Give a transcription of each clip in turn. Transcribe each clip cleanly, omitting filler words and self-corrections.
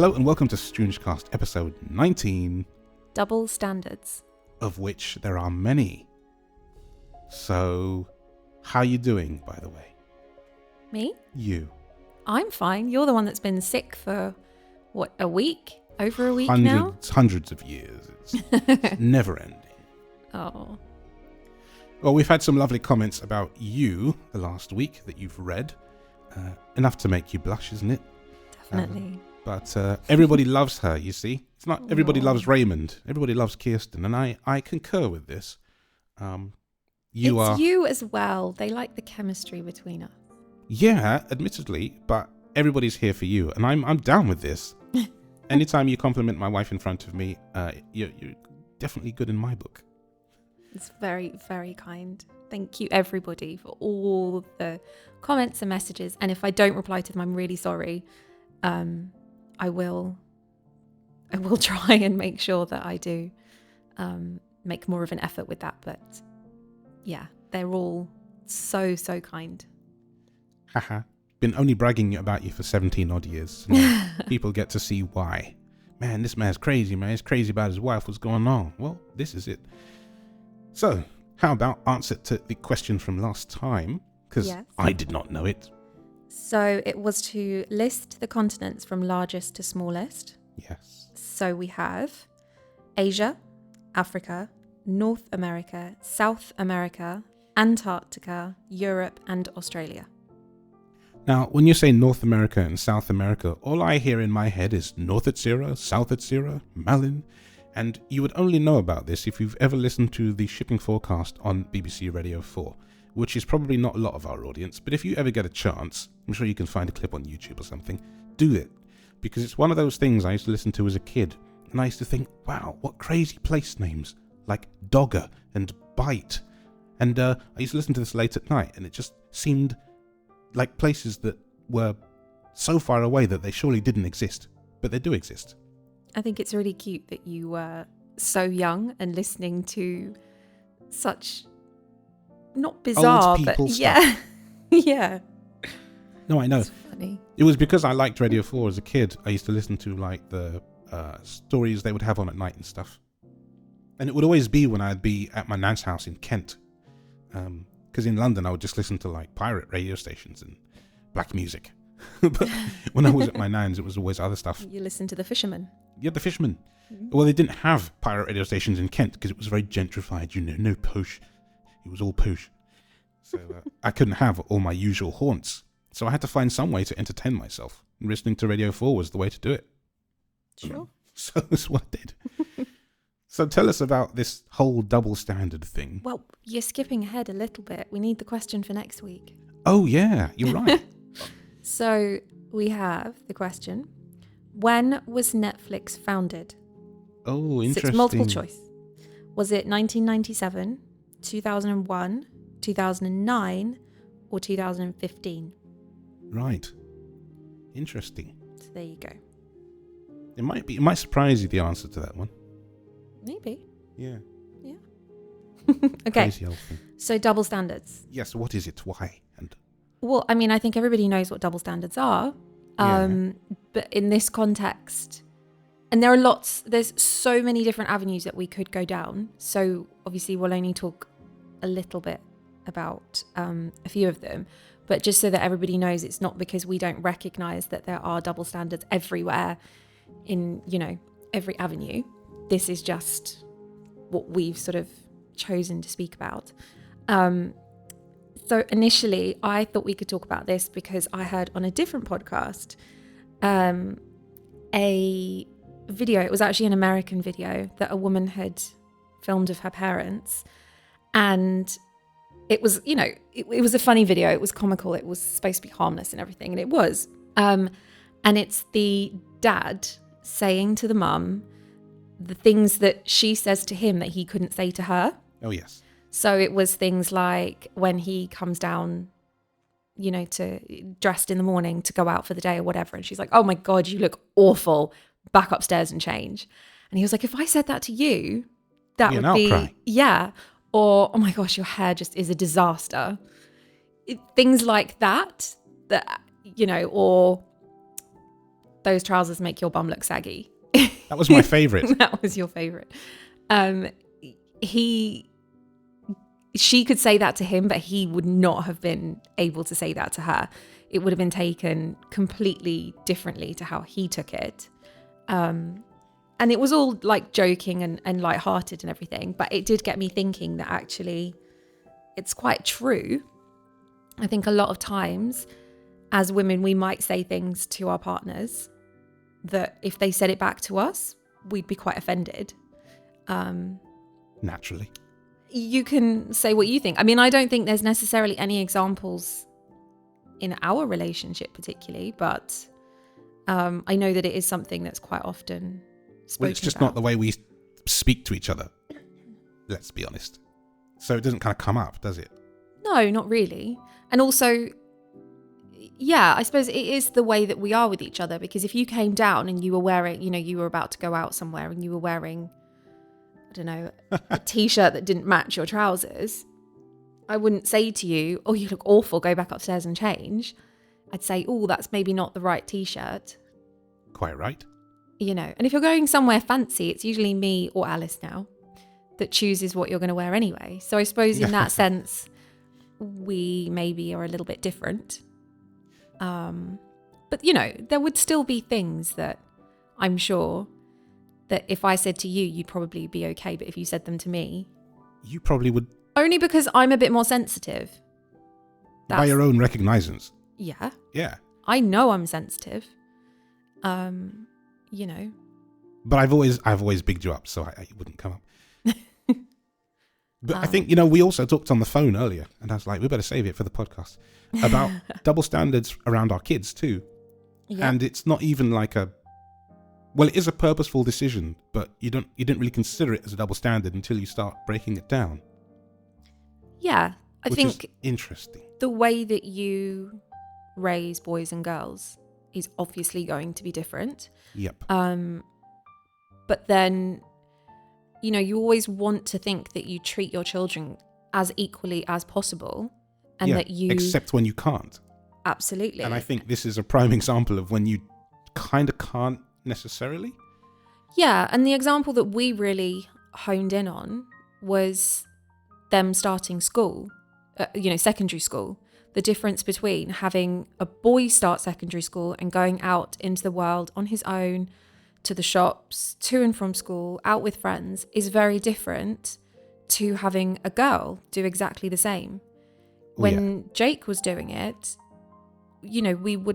Hello and welcome to StroongeCast episode 19. Double standards. Of which there are many. So, how you doing, by the way? Me? You. I'm fine. You're the one that's been sick for, what, a week? Over a week now? Hundreds of years. It's never ending. Oh. Well, we've had some lovely comments about you the last week that you've read. Enough to make you blush, isn't it? Definitely. But everybody loves her, you see. It's not everybody loves Raymond. Everybody loves Kirsten. And I concur with this. It's you as well. They like the chemistry between us. Yeah, admittedly. But everybody's here for you. And I'm down with this. Anytime you compliment my wife in front of me, you're definitely good in my book. It's very, very kind. Thank you, everybody, for all the comments and messages. And if I don't reply to them, I'm really sorry. I will try and make sure that I do make more of an effort with that. But yeah, they're all so kind. Haha. Been only bragging about you for 17 odd years. Now people get to see why. Man, this man's crazy, man. He's crazy about his wife. What's going on? Well, this is it. So, how about answer to the question from last time? Because I did not know it. So it was to list the continents from largest to smallest. Yes. So we have Asia, Africa, North America, South America, Antarctica, Europe, and Australia. Now, when you say North America and South America, all I hear in my head is North at Zero, South at Zero, Malin. And you would only know about this if you've ever listened to the shipping forecast on BBC Radio 4, which is probably not a lot of our audience, but if you ever get a chance, I'm sure you can find a clip on YouTube or something, do it. Because it's one of those things I used to listen to as a kid, and I used to think, wow, what crazy place names, like Dogger and Bite. And I used to listen to this late at night, and it just seemed like places that were so far away that they surely didn't exist, but they do exist. I think it's really cute that you were so young and listening to such, not bizarre, old people but stuff. yeah. No, I know. It's funny. It was because I liked Radio 4 as a kid. I used to listen to like the stories they would have on at night and stuff. And it would always be when I'd be at my nan's house in Kent. Because in London, I would just listen to like pirate radio stations and black music. But when I was at my nan's, it was always other stuff. You listen to The Fisherman. Yeah, The Fisherman. Mm-hmm. Well, they didn't have pirate radio stations in Kent because it was very gentrified, no posh. It was all posh. So I couldn't have all my usual haunts. So I had to find some way to entertain myself. And listening to Radio 4 was the way to do it. Sure. So that's what I did. So tell us about this whole double standard thing. Well, you're skipping ahead a little bit. We need the question for next week. Oh, yeah, you're right. So we have the question. When was Netflix founded? Oh, interesting. So it's multiple choice. Was it 1997, 2001, 2009, or 2015? Right. Interesting. So there you go. It might surprise you, the answer to that one. Maybe. Yeah. Okay. Crazy old thing. So double standards. Yes, what is it? Why? And Well, I mean, I think everybody knows what double standards are. But in this context, and there's so many different avenues that we could go down. So obviously we'll only talk a little bit about a few of them. But just so that everybody knows, it's not because we don't recognize that there are double standards everywhere in, every avenue. This is just what we've sort of chosen to speak about. So initially, I thought we could talk about this because I heard on a different podcast a video. It was actually an American video that a woman had filmed of her parents. And it was, it was a funny video. It was comical. It was supposed to be harmless and everything. And it was. And it's the dad saying to the mum the things that she says to him that he couldn't say to her. oh, yes. So it was things like when he comes down, to dressed in the morning to go out for the day or whatever. And she's like, oh my God, you look awful. Back upstairs and change. And he was like, if I said that to you, that would be, outcry. Yeah. Or, oh my gosh, your hair just is a disaster. Things like that, or those trousers make your bum look saggy. That was my favorite. That was your favorite. She could say that to him, but he would not have been able to say that to her. It would have been taken completely differently to how he took it. And it was all like joking and lighthearted and everything, but it did get me thinking that actually it's quite true. I think a lot of times as women, we might say things to our partners that if they said it back to us, we'd be quite offended. Naturally. You can say what you think. I mean, I don't think there's necessarily any examples in our relationship particularly, but I know that it is something that's quite often spoken Well, it's just about. not the way we speak to each other. Let's be honest. So it doesn't kind of come up, does it? No, not really. And also, yeah, I suppose it is the way that we are with each other, because if you came down and you were wearing, you were about to go out somewhere and you were wearing, I don't know, a t-shirt that didn't match your trousers, I wouldn't say to you, oh, you look awful, go back upstairs and change. I'd say, oh, that's maybe not the right t-shirt. Quite right. And if you're going somewhere fancy, it's usually me or Alice now that chooses what you're going to wear anyway. So I suppose in that sense, we maybe are a little bit different. But, there would still be things that I'm sure that if I said to you, you'd probably be okay. But if you said them to me, You probably would. only because I'm a bit more sensitive. By your own recognizance. Yeah. Yeah. I know I'm sensitive. But I've always bigged you up, so it wouldn't come up. But I think, we also talked on the phone earlier, and I was like, we better save it for the podcast, about double standards around our kids too. Yeah. And it's not even like it is a purposeful decision, but you didn't really consider it as a double standard until you start breaking it down. Yeah. I think is interesting. The way that you raise boys and girls is obviously going to be different. Yep. But then, you always want to think that you treat your children as equally as possible, and that you... except when you can't. Absolutely. And I think this is a prime example of when you kind of can't necessarily. Yeah, and the example that we really honed in on was them starting school, secondary school. The difference between having a boy start secondary school and going out into the world on his own, to the shops, to and from school, out with friends, is very different to having a girl do exactly the same. When Jake was doing it, we were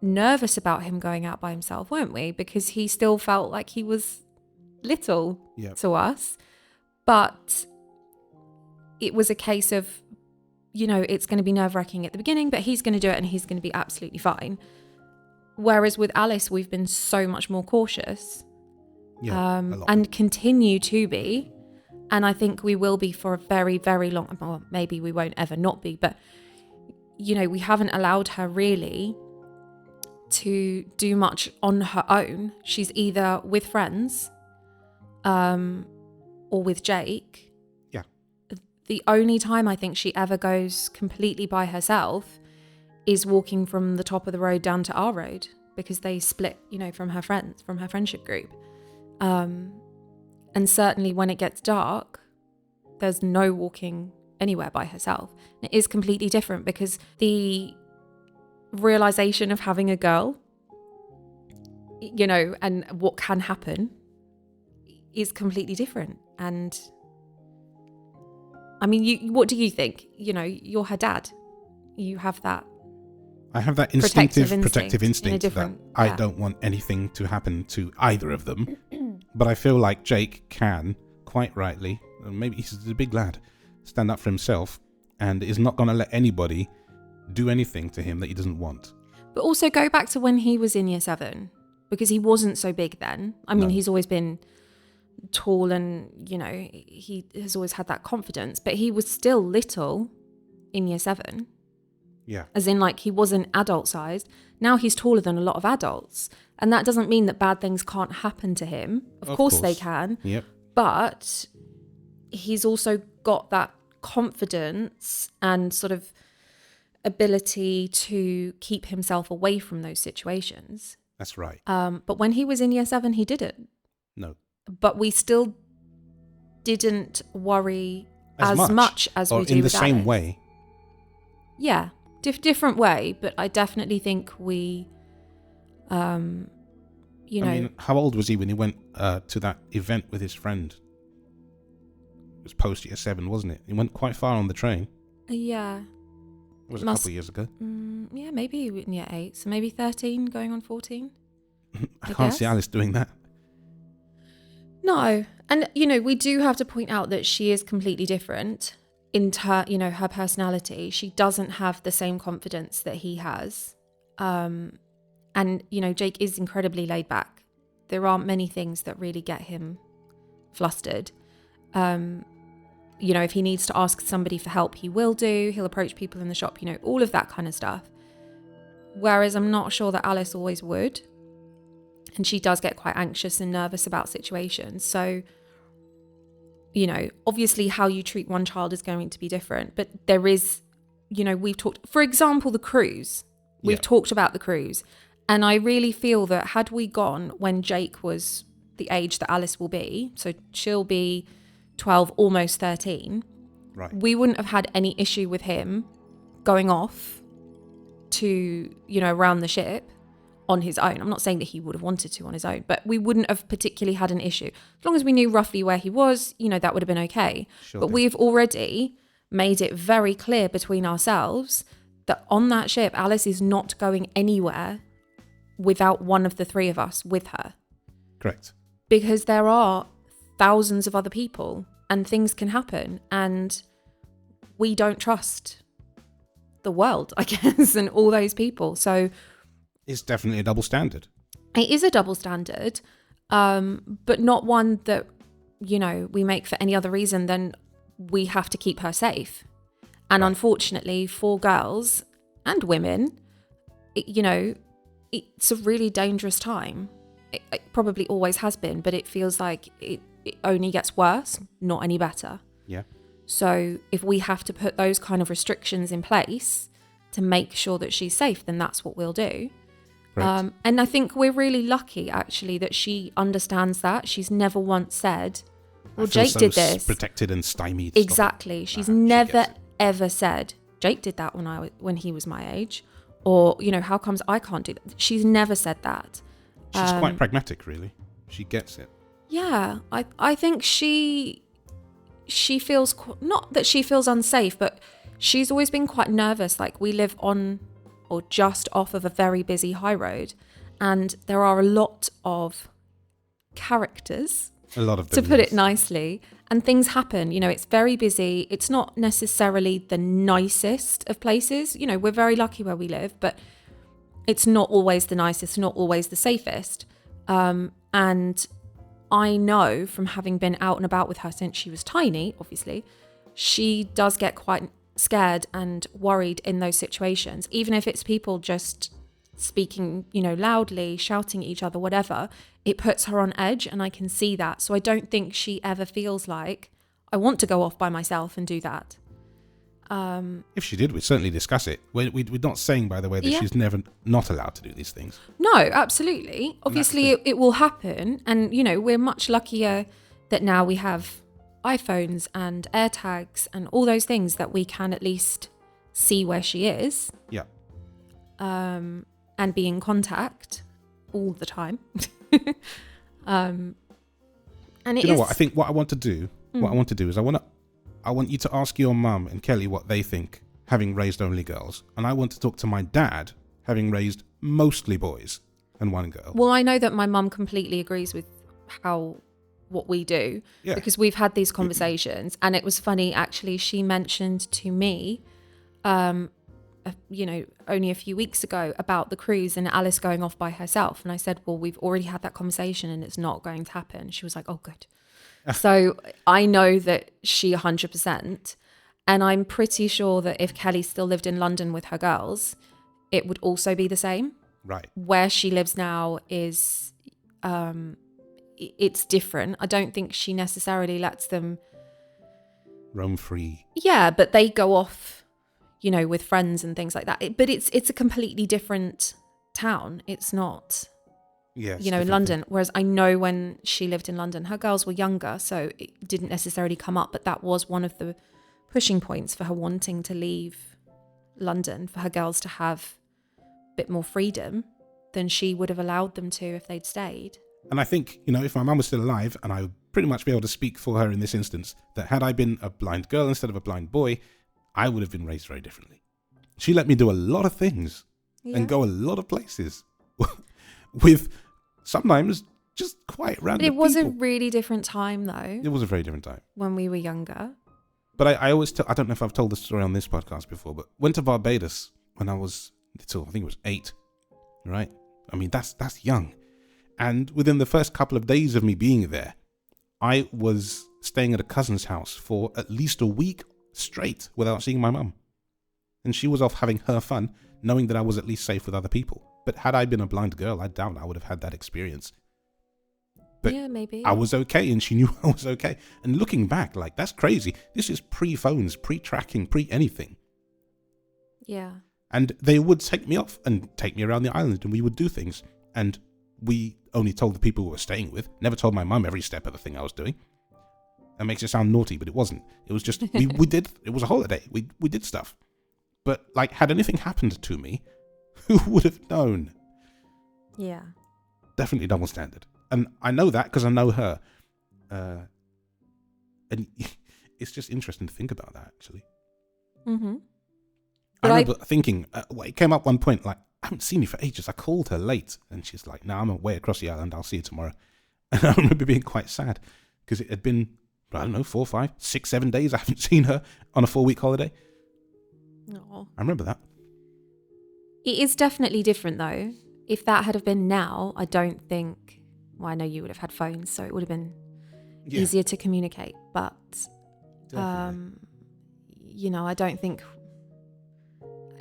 nervous about him going out by himself, weren't we? Because he still felt like he was little to us. But it was a case of, it's going to be nerve-wracking at the beginning, but he's going to do it and he's going to be absolutely fine. Whereas with Alice, we've been so much more cautious and continue to be. And I think we will be for a very, very long, well, maybe we won't ever not be, but, we haven't allowed her really to do much on her own. She's either with friends or with Jake. Yeah. The only time I think she ever goes completely by herself is walking from the top of the road down to our road, because they split, from her friends, from her friendship group. And certainly when it gets dark, there's no walking anywhere by herself. And it is completely different because the realization of having a girl, and what can happen is completely different. And I mean, what do you think? You're her dad. You have that. I have that instinctive protective instinct that yeah. I don't want anything to happen to either of them. But I feel like Jake can, quite rightly, and maybe he's a big lad, stand up for himself and is not going to let anybody do anything to him that he doesn't want. But also go back to when he was in year 7, because he wasn't so big then. I mean, he's always been tall and, he has always had that confidence, but he was still little in year 7. Yeah. As in, he wasn't adult sized. Now he's taller than a lot of adults. And that doesn't mean that bad things can't happen to him. Of course they can. Yep. But he's also got that confidence and sort of ability to keep himself away from those situations. That's right. But when he was in year 7, he didn't. No. But we still didn't worry as much as or we do in the with same Alice. way. Yeah, different way, but I definitely think we, I mean, how old was he when he went to that event with his friend? It was post year 7, wasn't it? He went quite far on the train. Yeah. It was a couple of years ago. Yeah, maybe in year 8, so maybe 13 going on 14. I can't see Alice doing that. No. And, we do have to point out that she is completely different in her personality. She doesn't have the same confidence that he has. And, Jake is incredibly laid back. There aren't many things that really get him flustered. If he needs to ask somebody for help, he will do. He'll approach people in the shop, all of that kind of stuff. Whereas I'm not sure that Alice always would. And she does get quite anxious and nervous about situations. So, obviously how you treat one child is going to be different. But there is, we've talked, for example, the cruise. We've talked about the cruise. And I really feel that had we gone when Jake was the age that Alice will be, so she'll be 12, almost 13, right, we wouldn't have had any issue with him going off to, around the ship on his own. I'm not saying that he would have wanted to on his own, but we wouldn't have particularly had an issue. As long as we knew roughly where he was, that would have been okay. Sure but did. We've already made it very clear between ourselves that on that ship, Alice is not going anywhere without one of the 3 of us with her. Correct. Because there are thousands of other people and things can happen, and we don't trust the world, I guess, and all those people. So it's definitely a double standard. It is a double standard, but not one that, we make for any other reason than we have to keep her safe. And right. Unfortunately, for girls and women, it's a really dangerous time. It probably always has been, but it feels like it only gets worse, not any better. Yeah. So if we have to put those kind of restrictions in place to make sure that she's safe, then that's what we'll do. Right. And I think we're really lucky, actually, that she understands that. She's never once said, well, Jake did this. Protected and stymied. Exactly. She's never, ever said, Jake did that when he was my age. Or, how comes I can't do that? She's never said that. She's quite pragmatic, really. She gets it. Yeah. I think she feels, not that she feels unsafe, but she's always been quite nervous. Like, we live on or just off of a very busy high road, and there are a lot of characters, a lot of them, to put it nicely, and things happen. It's very busy. It's not necessarily the nicest of places. We're very lucky where we live, but it's not always the nicest, not always the safest. And I know from having been out and about with her since she was tiny, obviously, she does get quite scared and worried in those situations, even if it's people just speaking, loudly, shouting at each other, whatever. It puts her on edge, and I can see that. So I don't think she ever feels like, I want to go off by myself and do that. If she did, we'd certainly discuss it. We're not saying, by the way, that she's never not allowed to do these things. No, absolutely. Obviously, it will happen. And, we're much luckier that now we have iPhones and AirTags and all those things that we can at least see where she is. Yeah. And be in contact all the time. And you know what? I think what I want to do is I want you to ask your mum and Kelly what they think, having raised only girls. And I want to talk to my dad, having raised mostly boys and one girl. Well, I know that my mum completely agrees with what we do, because we've had these conversations. And it was funny, actually, she mentioned to me, only a few weeks ago about the cruise and Alice going off by herself. And I said, well, we've already had that conversation and it's not going to happen. She was like, oh, good. So I know that she 100%. And I'm pretty sure that if Kelly still lived in London with her girls, it would also be the same. Right. Where she lives now is, it's different. I don't think she necessarily lets them roam free. Yeah, but they go off, with friends and things like that. But it's a completely different town. It's not Yes, in London. Whereas I know when she lived in London, her girls were younger, so it didn't necessarily come up, but that was one of the pushing points for her wanting to leave London, for her girls to have a bit more freedom than she would have allowed them to if they'd stayed. And I think, if my mum was still alive, and I would pretty much be able to speak for her in this instance, that had I been a blind girl instead of a blind boy, I would have been raised very differently. She let me do a lot of things and go a lot of places with sometimes just quite random But it was people. a really different time, though. It was a very different time. When we were younger. But I always tell, I don't know if I've told this story on this podcast before, but went to Barbados when I was little. I think it was 8, right? I mean, that's young. And within the first couple of days of me being there, I was staying at a cousin's house for at least a week straight without seeing my mum. And she was off having her fun, knowing that I was at least safe with other people. But had I been a blind girl, I doubt I would have had that experience. But yeah, maybe. I was okay, and she knew I was okay. And looking back, like, that's crazy. This is pre-phones, pre-tracking, pre-anything. Yeah. And they would take me off and take me around the island, and we would do things. And we only told the people we were staying with, never told my mum every step of the thing I was doing. That makes it sound naughty, but it wasn't. It was just, we did, it was a holiday. We did stuff. But, like, had anything happened to me, who would have known? Yeah. Definitely double standard. And I know that because I know her. And it's just interesting to think about that, actually. Mm-hmm. I remember thinking, it came up one point, like, I haven't seen you for ages. I called her late, and she's like, no, I'm away across the island. I'll see you tomorrow. And I remember being quite sad because it had been, I don't know, 4, 5, 6, 7 days I haven't seen her on a 4-week holiday. No. I remember that. It is definitely different, though. If that had have been now, I don't think, well, I know you would have had phones, so it would have been easier to communicate. But, I don't think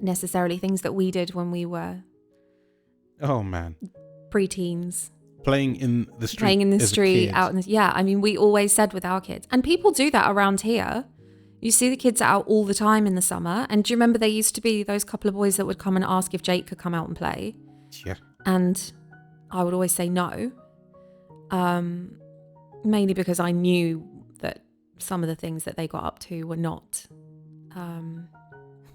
necessarily things that we did when we were pre-teens. Playing in the street out in the, I mean, we always said with our kids, and people do that around here. You see the kids out all the time in the summer. And do you remember there used to be those couple of boys that would come and ask if Jake could come out and play? Yeah. And I would always say no. Mainly because I knew that some of the things that they got up to were not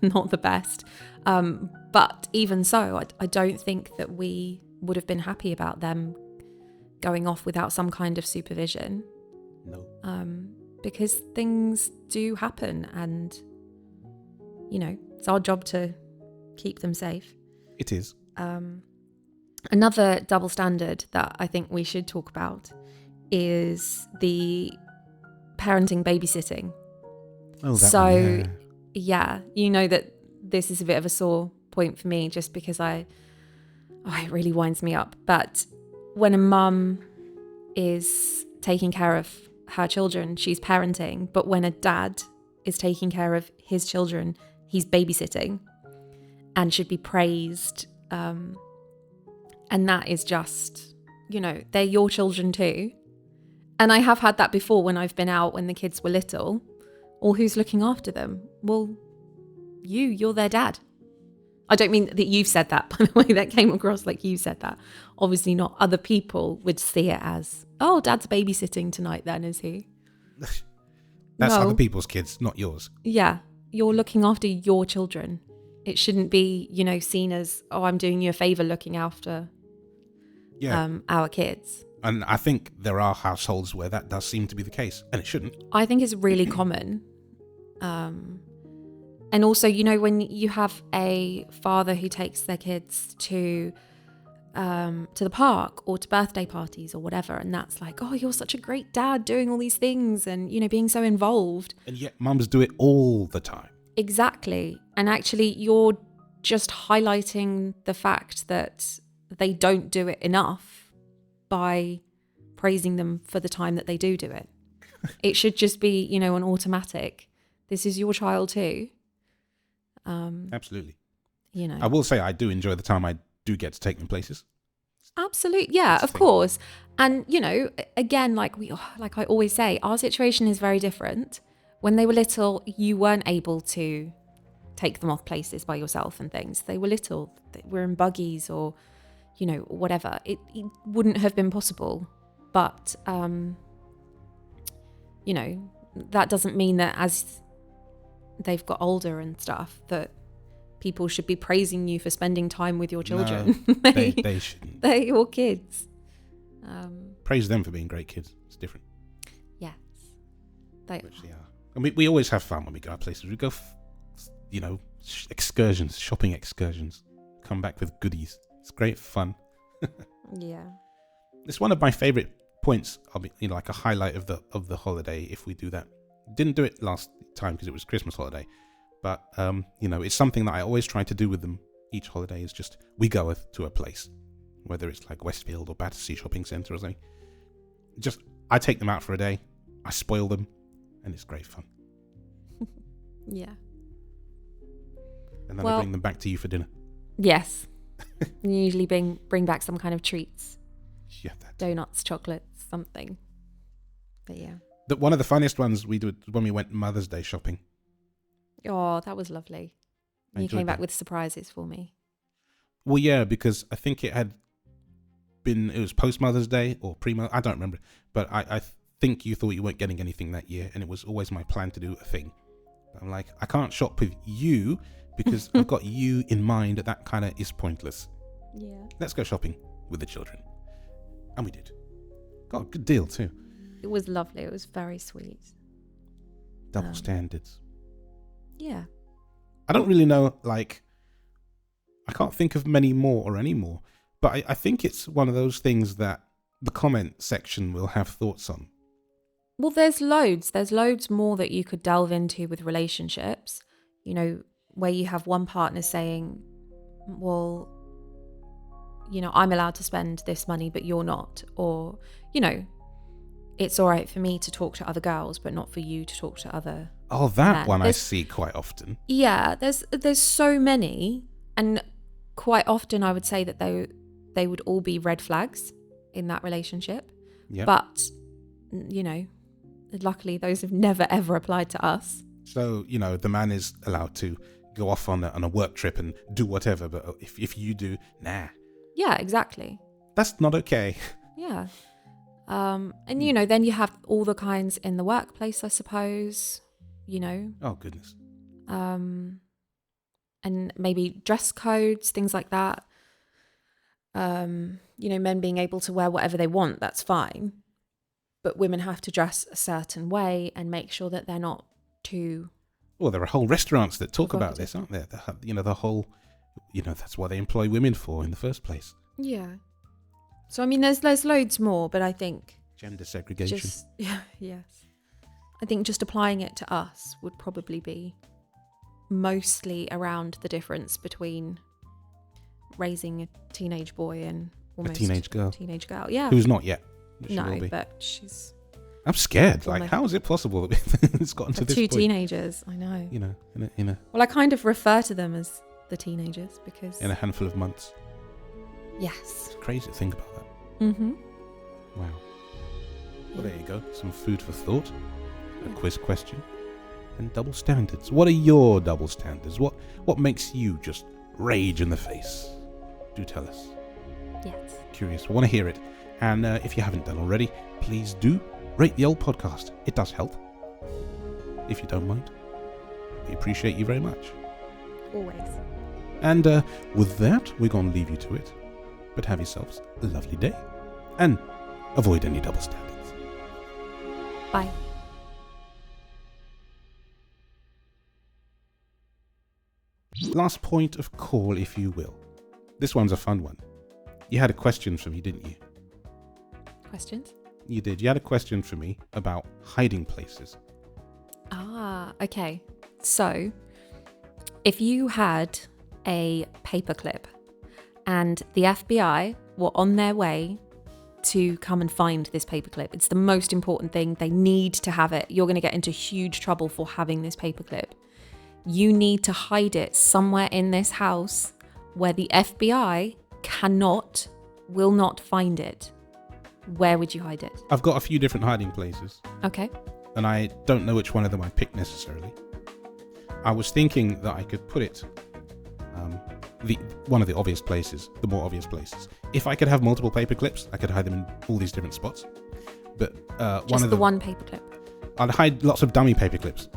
the best. But even so, I don't think that we would have been happy about them going off without some kind of supervision. No. Because things do happen, and, it's our job to keep them safe. It is. Another double standard that I think we should talk about is the parenting babysitting. Oh, that so, one, yeah, you know that this is a bit of a sore point for me just because it really winds me up. But when a mum is taking care of her children, she's parenting. But when a dad is taking care of his children, he's babysitting and should be praised. And that is just, they're your children too. And I have had that before when I've been out when the kids were little. Or who's looking after them? Well, you're their dad. I don't mean that you've said that, by the way. That came across like you said that. Obviously not. Other people would see it as, oh, dad's babysitting tonight then, is he? That's other people's kids, not yours. Yeah. You're looking after your children. It shouldn't be, seen as, oh, I'm doing you a favour looking after our kids. And I think there are households where that does seem to be the case, and it shouldn't. I think it's really common. And also, when you have a father who takes their kids to the park or to birthday parties or whatever, and that's like, oh, you're such a great dad doing all these things and, being so involved. And yet mums do it all the time. Exactly. And actually, you're just highlighting the fact that they don't do it enough by praising them for the time that they do it. It should just be, an automatic. This is your child too. Absolutely. I will say I do enjoy the time I do get to take them places. Absolutely. Yeah, of course. And, again, like I always say, our situation is very different. When they were little, you weren't able to take them off places by yourself and things. They were little. They were in buggies or, whatever. It wouldn't have been possible. But, that doesn't mean that as they've got older and stuff, that people should be praising you for spending time with your children. No, they shouldn't. They're your kids. Praise them for being great kids. It's different. Yes. They are. And we always have fun when we go out places. We go, excursions, shopping excursions. Come back with goodies. It's great fun. Yeah. It's one of my favorite points. I'll be, like a highlight of the holiday if we do that. Didn't do it last time because it was Christmas holiday, but it's something that I always try to do with them each holiday. Is just we go to a place, whether it's like Westfield or Battersea Shopping Centre or something. Just I take them out for a day, I spoil them, and it's great fun. Yeah. And then I bring them back to you for dinner. Yes. You usually bring back some kind of treats. Yeah, donuts, chocolates, something. But yeah. One of the funniest ones we did when we went Mother's Day shopping. Oh, that was lovely. You came back with surprises for me. Well, yeah, because I think it was post Mother's Day or pre-Mother's, I don't remember. But I think you thought you weren't getting anything that year, and it was always my plan to do a thing. But I'm like, I can't shop with you because I've got you in mind. That kind of is pointless. Yeah. Let's go shopping with the children. And we did. Got a good deal too. It was lovely. It was very sweet. Double standards. Yeah. I don't really know, I can't think of many more or any more, but I think it's one of those things that the comment section will have thoughts on. Well, there's loads. There's loads more that you could delve into with relationships, where you have one partner saying, well, I'm allowed to spend this money, but you're not. Or, it's all right for me to talk to other girls, but not for you to talk to other men. One I see quite often. Yeah, there's so many. And quite often I would say that they would all be red flags in that relationship. Yep. But, luckily those have never, ever applied to us. So, the man is allowed to go off on a work trip and do whatever, but if you do, nah. Yeah, exactly. That's not okay. Yeah. And, then you have all the kinds in the workplace, I suppose, Oh, goodness. And maybe dress codes, things like that. Men being able to wear whatever they want, that's fine. But women have to dress a certain way and make sure that they're not too... Well, there are whole restaurants that talk about this, aren't there? The whole... that's what they employ women for in the first place. Yeah. So, there's loads more, but I think... Gender segregation. Yes. I think just applying it to us would probably be mostly around the difference between raising a teenage boy and almost a teenage girl. Yeah. Who's not yet. No, but she's... I'm scared. How is it possible that it's gotten to this point? 2 teenagers, I know. In a... Well, I kind of refer to them as the teenagers because... In a handful of months. Yes. It's crazy to think about that. Mm-hmm. Wow. Well, there you go. Some food for thought. A quiz question. And double standards. What are your double standards? What makes you just rage in the face? Do tell us. Yes. Curious. I want to hear it. And if you haven't done already, please do rate the old podcast. It does help. If you don't mind. We appreciate you very much. Always. And with that, we're going to leave you to it. But have yourselves a lovely day. And avoid any double standards. Bye. Last point of call, if you will. This one's a fun one. You had a question for me, didn't you? Questions? You did. You had a question for me about hiding places. Ah, okay. So, if you had a paperclip and the FBI were on their way to come and find this paperclip, it's the most important thing. They need to have it. You're going to get into huge trouble for having this paperclip. You need to hide it somewhere in this house where the FBI will not find it. Where would you hide it? I've got a few different hiding places. Okay. And I don't know which one of them I picked necessarily. I was thinking that I could put it one of the obvious places, the more obvious places. If I could have multiple paper clips, I could hide them in all these different spots. But one paper clip. I'd hide lots of dummy paper clips.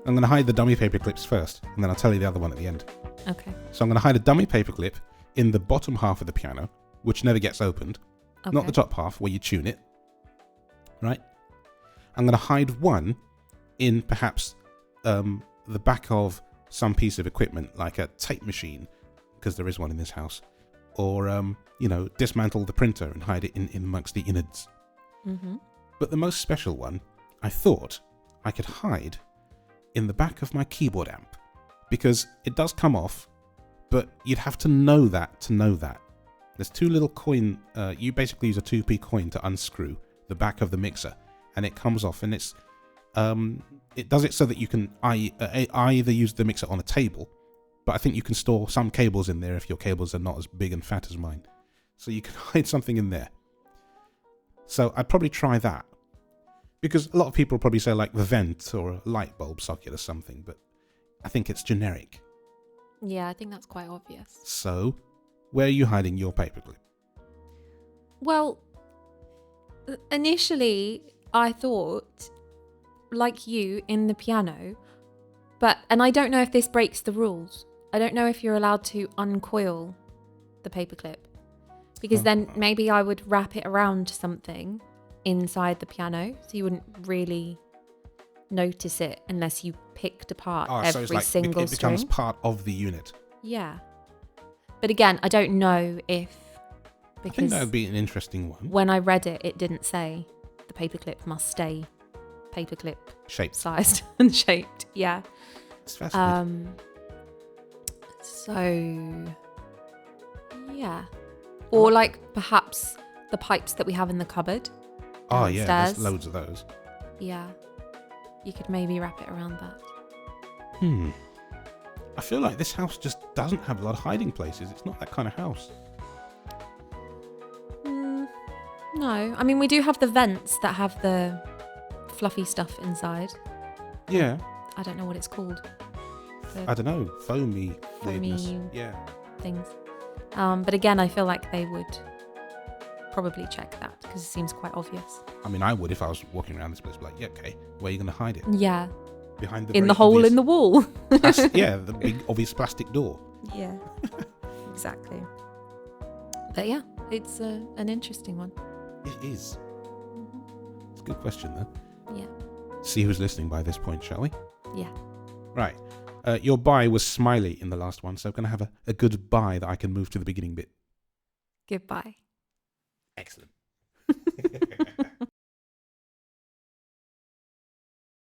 I'm going to hide the dummy paper clips first, and then I'll tell you the other one at the end. Okay. So I'm going to hide a dummy paper clip in the bottom half of the piano, which never gets opened. Okay. Not the top half where you tune it. Right? I'm going to hide one in perhaps the back of some piece of equipment, like a tape machine, because there is one in this house. Or, dismantle the printer and hide it in amongst the innards. Mm-hmm. But the most special one, I thought I could hide in the back of my keyboard amp, because it does come off, but you'd have to know that to know that. There's two little coin, you basically use a 2p coin to unscrew the back of the mixer, and it comes off, and it does it so that you can either use the mixer on a table, but I think you can store some cables in there if your cables are not as big and fat as mine. So you can hide something in there. So I'd probably try that. Because a lot of people probably say like the vent or a light bulb socket or something, but I think it's generic. Yeah, I think that's quite obvious. So, where are you hiding your paperclip? Well, initially I thought, like you, in the piano, and I don't know if this breaks the rules. I don't know if you're allowed to uncoil the paperclip, because then maybe I would wrap it around something inside the piano, so you wouldn't really notice it unless you picked apart every single it becomes string. part of the unit. Yeah. But again, I don't know if, because I think that would be an interesting one. when I read it, it didn't say the paperclip must stay paperclip Shaped. sized and shaped. Yeah. It's fascinating. So yeah. Or like perhaps the pipes that we have in the cupboard. Oh yeah, downstairs. there's loads of those. Yeah. You could maybe wrap it around that. I feel like this house just doesn't have a lot of hiding places. It's not that kind of house. No. I mean, we do have the vents that have the fluffy stuff inside. Yeah. I don't know what it's called. I don't know. Foamy weirdness. Yeah. Things. But again, I feel like they would probably check that because it seems quite obvious. I mean, I would if I was walking around this place, like, yeah, okay, where are you going to hide it? Yeah. Behind the in the hole in the wall. Yeah, the big obvious plastic door. Yeah. Exactly. But yeah, it's an interesting one. It is. It's a good question, though. Yeah. See who's listening by this point, shall we? Yeah. Right. Your bye was smiley in the last one, so I'm going to have a good bye that I can move to the beginning bit. Goodbye. Excellent.